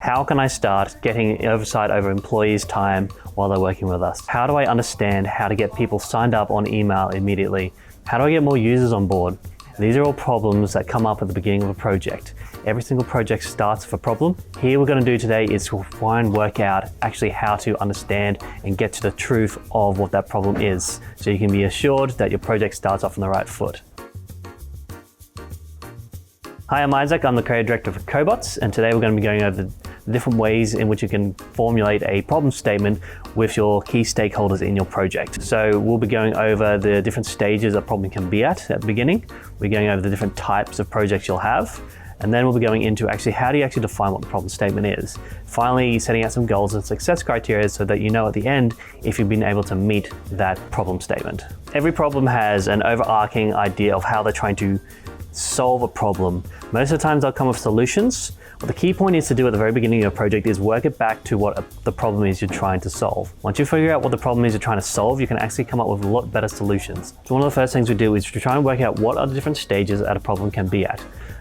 How can I start getting oversight over employees' time while they're working with us? How do I understand how to get people signed up on email immediately? How do I get more users on board? These are all problems that come up at the beginning of a project. Every single project starts with a problem. Here we're going to do today is to try and work out actually how to understand and get to the truth of what that problem is, so you can be assured that your project starts off on the right foot. Hi, I'm Isaac. I'm the Creative Director for Codebots, and today we're going to be going over the different ways in which you can formulate a problem statement with your key stakeholders in your project. So we'll be going over the different stages a problem can be at the beginning. We're going over the different types of projects you'll have, and then we'll be going into actually how do you actually define what the problem statement is. Finally, setting out some goals and success criteria so that you know at the end if you've been able to meet that problem statement. Every problem has an overarching idea of how they're trying to solve a problem. Most of the times they'll come with solutions, but the key point is to do at the very beginning of your project is work it back to what the problem is you're trying to solve. Once you figure out what the problem is you're trying to solve, you can actually come up with a lot better solutions. So one of the first things we do is to try and work out what are the different stages that a problem can be at.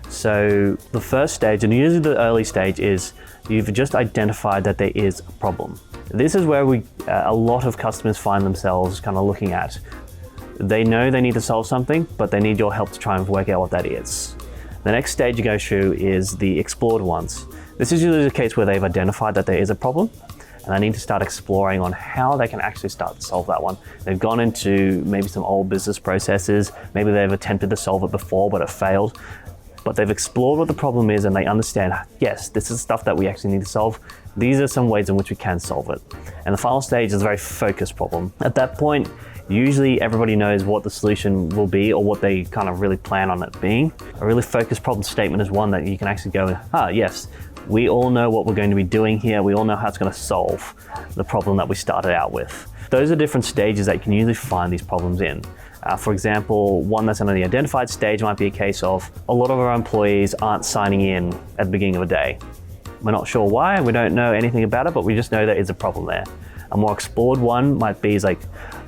So the first stage, and usually the early stage, is you've just identified that there is a problem. This is where a lot of customers find themselves kind of looking at. They know they need to solve something, but they need your help to try and work out what that is. The next stage you go through is the explored ones. This is usually the case where they've identified that there is a problem, and they need to start exploring on how they can actually start to solve that one. They've gone into maybe some old business processes, maybe they've attempted to solve it before, but it failed. But they've explored what the problem is and they understand, yes, this is stuff that we actually need to solve. These are some ways in which we can solve it. And the final stage is a very focused problem. At that point, usually everybody knows what the solution will be or what they kind of really plan on it being. A really focused problem statement is one that you can actually go, yes, we all know what we're going to be doing here. We all know how it's going to solve the problem that we started out with. Those are different stages that you can usually find these problems in. For example, one that's on the identified stage might be a case of a lot of our employees aren't signing in at the beginning of a day. We're not sure why, we don't know anything about it, but we just know there is a problem there. A more explored one might be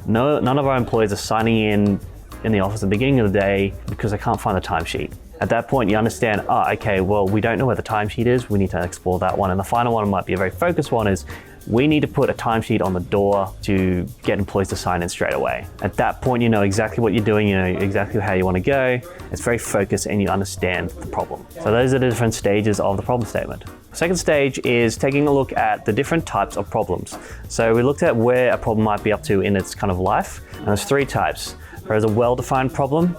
none of our employees are signing in the office at the beginning of the day because they can't find the timesheet. At that point, you understand, okay, well, we don't know where the timesheet is. We need to explore that one. And the final one might be a very focused one is we need to put a timesheet on the door to get employees to sign in straight away. At that point, you know exactly what you're doing, you know exactly how you want to go. It's very focused and you understand the problem. So those are the different stages of the problem statement. Second stage is taking a look at the different types of problems. So we looked at where a problem might be up to in its kind of life, and there's three types. There's a well-defined problem,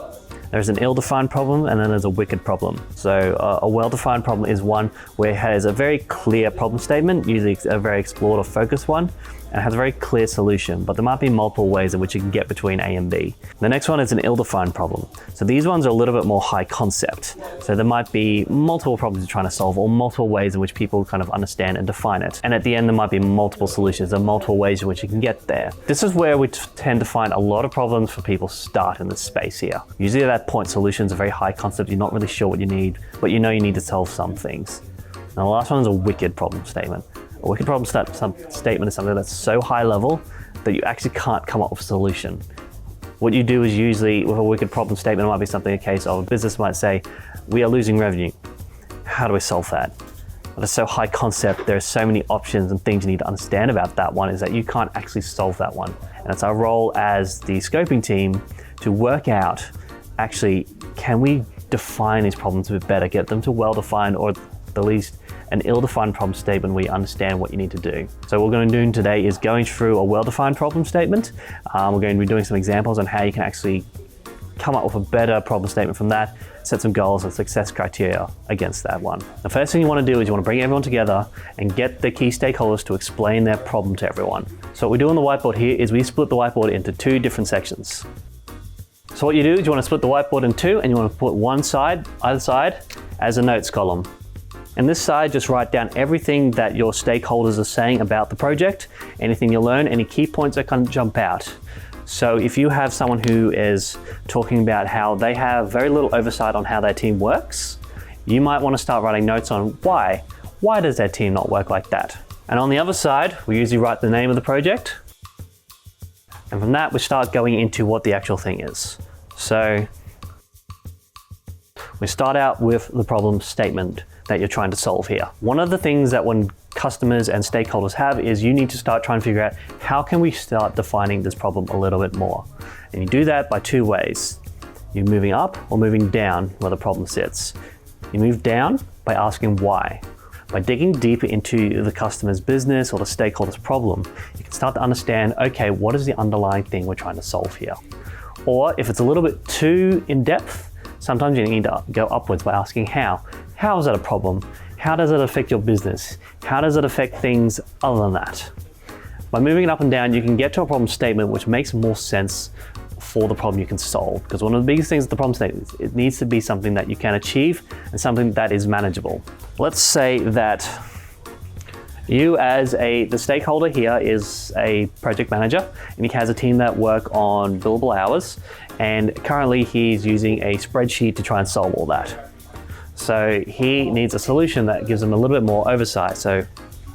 there's an ill-defined problem, and then there's a wicked problem. So a well-defined problem is one where it has a very clear problem statement, usually a very explored or focused one, and has a very clear solution, but there might be multiple ways in which you can get between A and B. The next one is an ill-defined problem. So these ones are a little bit more high concept. So there might be multiple problems you're trying to solve or multiple ways in which people kind of understand and define it. And at the end, there might be multiple solutions and multiple ways in which you can get there. This is where we tend to find a lot of problems for people start in this space here. Usually at that point, solutions are very high concept. You're not really sure what you need, but you know you need to solve some things. And the last one is a wicked problem statement. A wicked problem statement is something that's so high level that you actually can't come up with a solution. What you do is usually with a wicked problem statement, it might be something a case of a business might say, we are losing revenue. How do we solve that? But it's so high concept, there's so many options and things you need to understand about that one is that you can't actually solve that one. And it's our role as the scoping team to work out, actually, can we define these problems a bit better, get them to well-defined or at the least an ill-defined problem statement where you understand what you need to do. So what we're going to do today is going through a well-defined problem statement. We're going to be doing some examples on how you can actually come up with a better problem statement from that, set some goals and success criteria against that one. The first thing you want to do is you want to bring everyone together and get the key stakeholders to explain their problem to everyone. So what we do on the whiteboard here is we split the whiteboard into two different sections. So what you do is you want to split the whiteboard in two and you want to put one side, either side, as a notes column. And this side, just write down everything that your stakeholders are saying about the project, anything you learn, any key points that can jump out. So if you have someone who is talking about how they have very little oversight on how their team works, you might want to start writing notes on why. Why does their team not work like that? And on the other side, we usually write the name of the project. And from that, we start going into what the actual thing is. So we start out with the problem statement. that you're trying to solve here. One of the things that when customers and stakeholders have is you need to start trying to figure out how can we start defining this problem a little bit more. And you do that by two ways. You're moving up or moving down where the problem sits. You move down by asking why. By digging deeper into the customer's business or the stakeholder's problem, you can start to understand, okay, what is the underlying thing we're trying to solve here? Or if it's a little bit too in-depth, sometimes you need to go upwards by asking how. How is that a problem? How does it affect your business? How does it affect things other than that? By moving it up and down, you can get to a problem statement which makes more sense for the problem you can solve. Because one of the biggest things with the problem statement is it needs to be something that you can achieve and something that is manageable. Let's say that you as the stakeholder here is a project manager and he has a team that work on billable hours, and currently he's using a spreadsheet to try and solve all that. So he needs a solution that gives him a little bit more oversight. So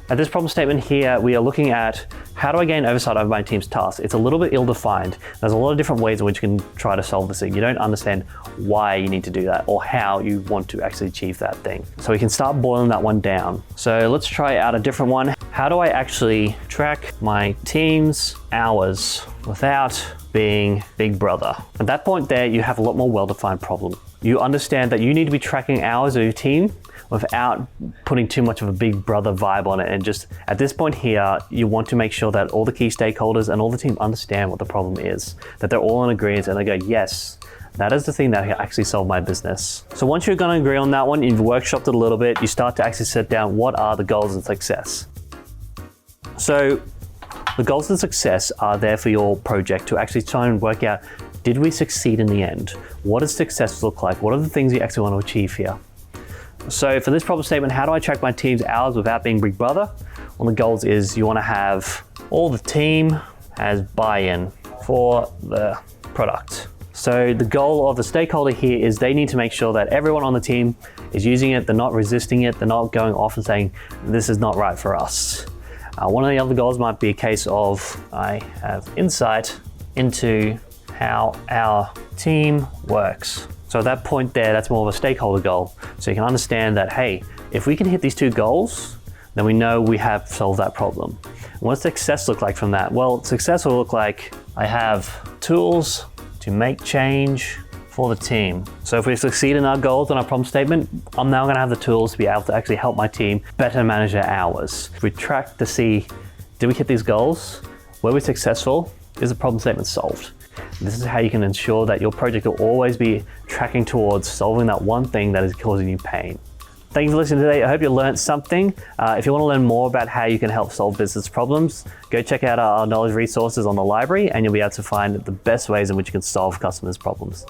at this problem statement here, we are looking at how do I gain oversight over my team's tasks? It's a little bit ill-defined. There's a lot of different ways in which you can try to solve this thing. You don't understand why you need to do that or how you want to actually achieve that thing. So we can start boiling that one down. So let's try out a different one. How do I actually track my team's hours without being Big Brother? At that point there, you have a lot more well-defined problem. You understand that you need to be tracking hours of your team without putting too much of a Big Brother vibe on it. And just at this point here, you want to make sure that all the key stakeholders and all the team understand what the problem is, that they're all in agreement and they go, yes, that is the thing that can actually solve my business. So once you're going to agree on that one, you've workshopped it a little bit, you start to actually set down what are the goals of success. So the goals of success are there for your project to actually try and work out, did we succeed in the end? What does success look like? What are the things you actually want to achieve here? So for this problem statement, how do I track my team's hours without being Big Brother? One of the goals is you want to have all the team has buy-in for the product. So the goal of the stakeholder here is they need to make sure that everyone on the team is using it, they're not resisting it, they're not going off and saying, this is not right for us. One of the other goals might be a case of I have insight into how our team works. So at that point there, that's more of a stakeholder goal. So you can understand that, hey, if we can hit these two goals, then we know we have solved that problem. And what does success look like from that? Well, success will look like I have tools to make change for the team. So if we succeed in our goals and our problem statement, I'm now gonna have the tools to be able to actually help my team better manage their hours. If we track to see, did we hit these goals? Were we successful? Is the problem statement solved? This is how you can ensure that your project will always be tracking towards solving that one thing that is causing you pain. Thank you for listening today. I hope you learned something. If you want to learn more about how you can help solve business problems, go check out our knowledge resources on the library and you'll be able to find the best ways in which you can solve customers' problems.